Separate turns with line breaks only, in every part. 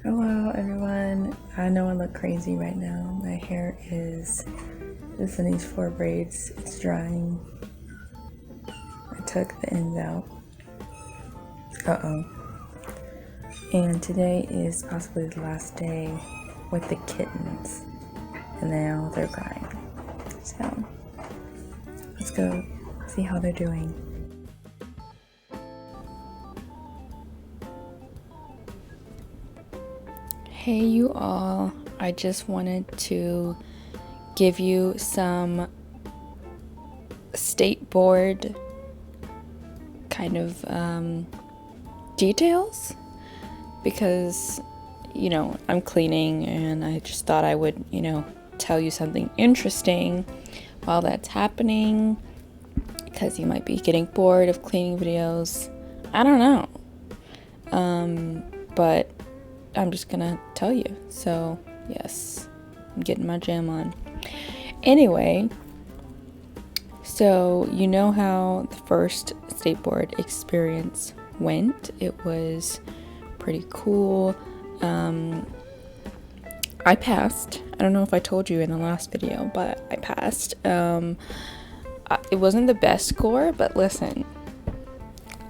Hello everyone. I know I look crazy right now. My hair is just in these 4 braids. It's drying. I took the ends out. Uh-oh. And today is possibly the last day with the kittens. And now they're crying. So let's go see how they're doing. Hey you all. I just wanted to give you some state board kind of details because I'm cleaning and I just thought I would tell you something interesting while that's happening, because you might be getting bored of cleaning videos. I don't know, but I'm just gonna tell you. So yes, I'm getting my jam on. Anyway, so you know how the first state board experience went. It was pretty cool. I passed. I don't know if I told you in the last video, but I passed. It wasn't the best score, but listen,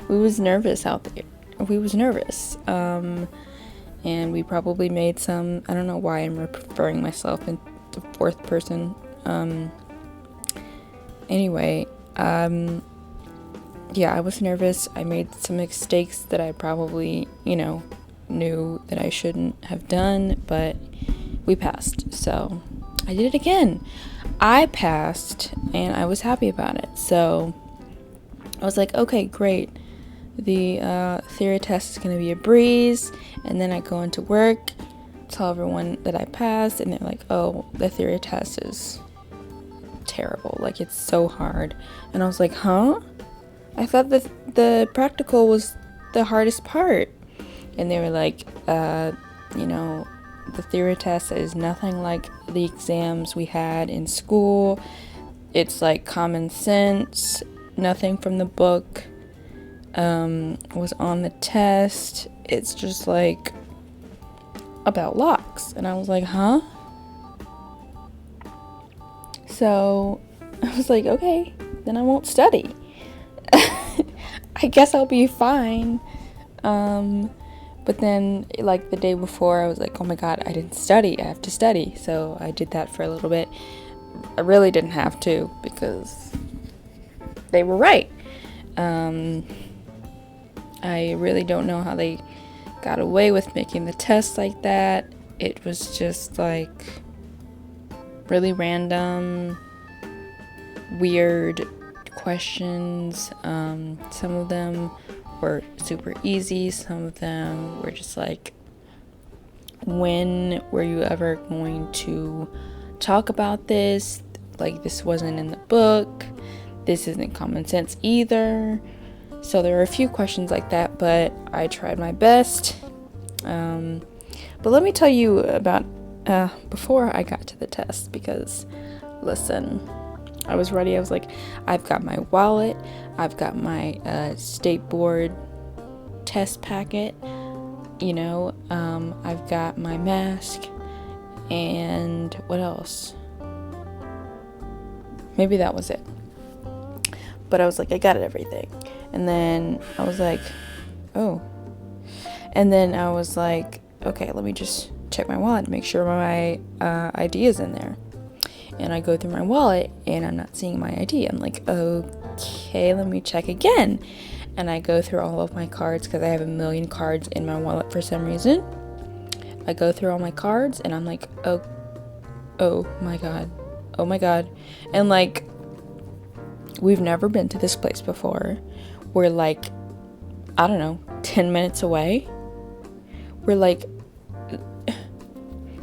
we was nervous out there. We was nervous. And we probably made some, I don't know why I'm referring myself in the fourth person. Anyway, yeah, I was nervous. I made some mistakes that I probably, knew that I shouldn't have done, but we passed. So I did it again. I passed and I was happy about it. So I was like, okay, great. The theory test is going to be a breeze. And then I go into work, tell everyone that I passed, and they're like, oh, the theory test is terrible. Like, it's so hard. And I was like, huh? I thought that the practical was the hardest part. And they were like, the theory test is nothing like the exams we had in school. It's like common sense. Nothing from the book was on the test. It's just like about locks. And I was like, huh? So I was like, okay, then I won't study. I guess I'll be fine. But then, like, the day before, I was like, oh my god, I didn't study. I have to study. So I did that for a little bit. I really didn't have to, because they were right. I really don't know how they got away with making the test like that. It was just, like, really random, weird questions. Some of them were super easy. Some of them were just like, when were you ever going to talk about this? Like, this wasn't in the book. This isn't common sense either. So there were a few questions like that, but I tried my best. But let me tell you about before I got to the test, because listen, I was ready. I was like, I've got my wallet, I've got my state board test packet, I've got my mask, and what else? Maybe that was it. But I was like, I got everything. And then I was like, oh. And then I was like, okay, let me just check my wallet to make sure my ID is in there. And I go through my wallet and I'm not seeing my ID. I'm like, okay, let me check again. And I go through all of my cards, because I have a million cards in my wallet for some reason. I go through all my cards and I'm like, oh my god. And like, we've never been to this place before. We're like, I don't know, 10 minutes away. We're like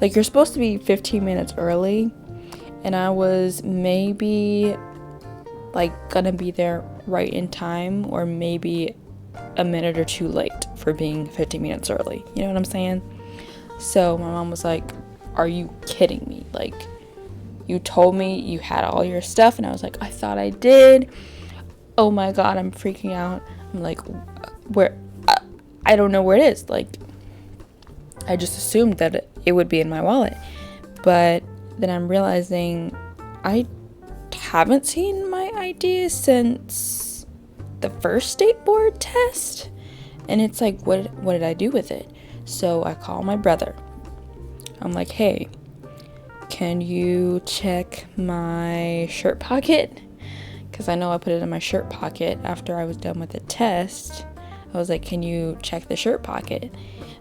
you're supposed to be 15 minutes early, and I was maybe like gonna be there right in time, or maybe a minute or two late for being 15 minutes early. You know what I'm saying? So my mom was like, are you kidding me? Like, you told me you had all your stuff. And I was like, I thought I did. Oh my god, I'm freaking out. I'm like, where? I don't know where it is. Like, I just assumed that it would be in my wallet. But then I'm realizing I haven't seen my ID since the first state board test. And it's like, what did I do with it? So I call my brother. I'm like, hey, can you check my shirt pocket? Because I know I put it in my shirt pocket after I was done with the test. I was like, can you check the shirt pocket?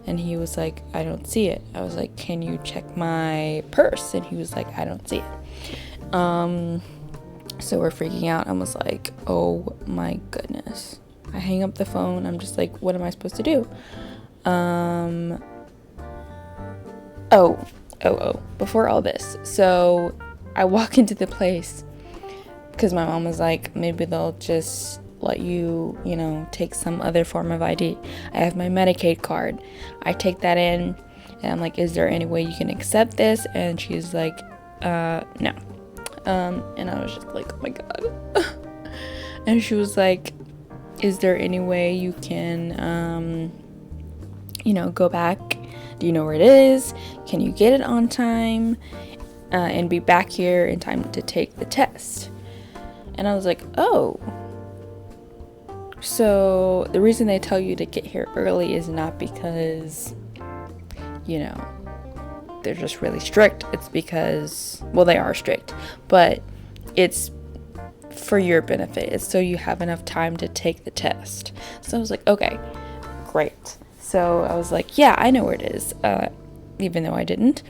And he was like, I don't see it. I was like, can you check my purse? And he was like, I don't see it. So we're freaking out. I was like, oh my goodness. I hang up the phone. I'm just like, what am I supposed to do? Before all this. So I walk into the place because my mom was like, maybe they'll just let you, take some other form of ID. I have my Medicaid card. I take that in and I'm like, is there any way you can accept this? And she's like, no. And I was just like, oh my God. And she was like, is there any way you can, go back? Do you know where it is? Can you get it on time? And be back here in time to take the test? And I was like, oh. So the reason they tell you to get here early is not because, they're just really strict. It's because, well, they are strict, but it's for your benefit. It's so you have enough time to take the test. So I was like, okay, great. So I was like, yeah, I know where it is, even though I didn't.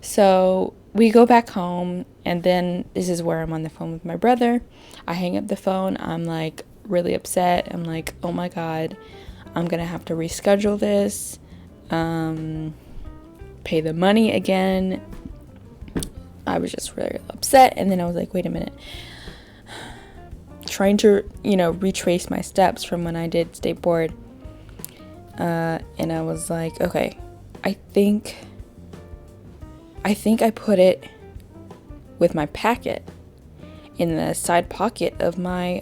So we go back home, and then this is where I'm on the phone with my brother. I hang up the phone. I'm like really upset. I'm like, oh my God, I'm going to have to reschedule this, pay the money again. I was just really upset. And then I was like, wait a minute. Trying to, retrace my steps from when I did state board. And I was like, okay, I think I put it with my packet in the side pocket of my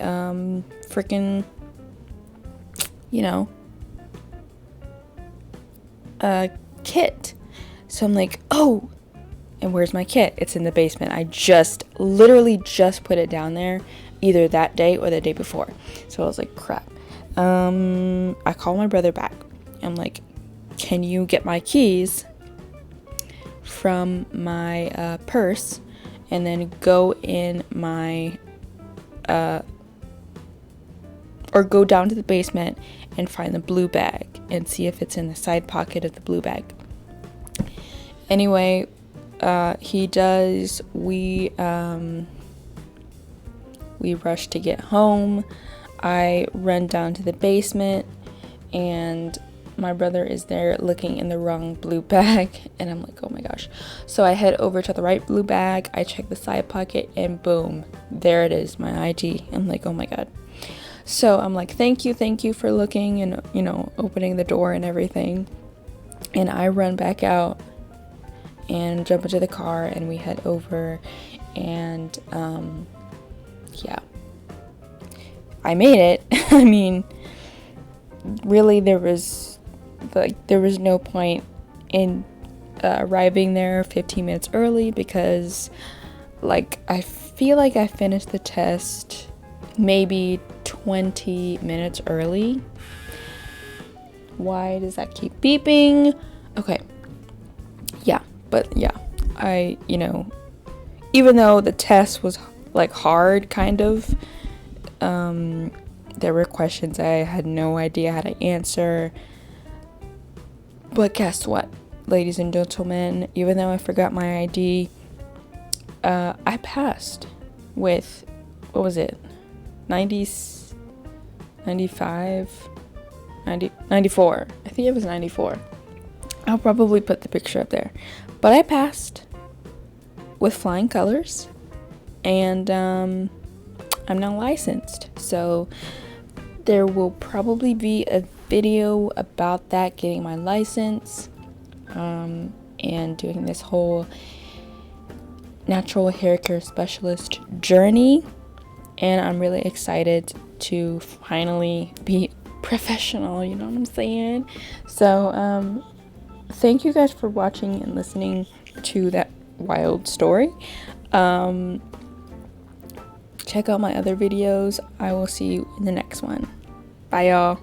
freaking, kit. So I'm like, oh, and where's my kit? It's in the basement. I literally just put it down there either that day or the day before. So I was like, crap. I call my brother back. I'm like, can you get my keys from my purse and then go in my or go down to the basement and find the blue bag and see if it's in the side pocket of the blue bag. Anyway, he does. We rush to get home. I run down to the basement, and my brother is there looking in the wrong blue bag, and I'm like, oh my gosh. So I head over to the right blue bag. I check the side pocket, and boom, there it is, my ID. I'm like, oh my God. So I'm like, thank you for looking and, opening the door and everything. And I run back out and jump into the car, and we head over, and yeah, I made it. I mean, really, there was no point in arriving there 15 minutes early, because I feel like I finished the test maybe 20 minutes early. Why does that keep beeping? Okay. Yeah, but yeah, I, even though the test was hard, kind of, there were questions I had no idea how to answer. But guess what, ladies and gentlemen, even though I forgot my ID, I passed with, what was it, 95, 94. I think it was 94. I'll probably put the picture up there. But I passed with flying colors, and I'm now licensed. So there will probably be a video about that, getting my license, and doing this whole natural hair care specialist journey. And I'm really excited to finally be professional, you know what I'm saying? So thank you guys for watching and listening to that wild story. Check out my other videos. I will see you in the next one. Bye, y'all.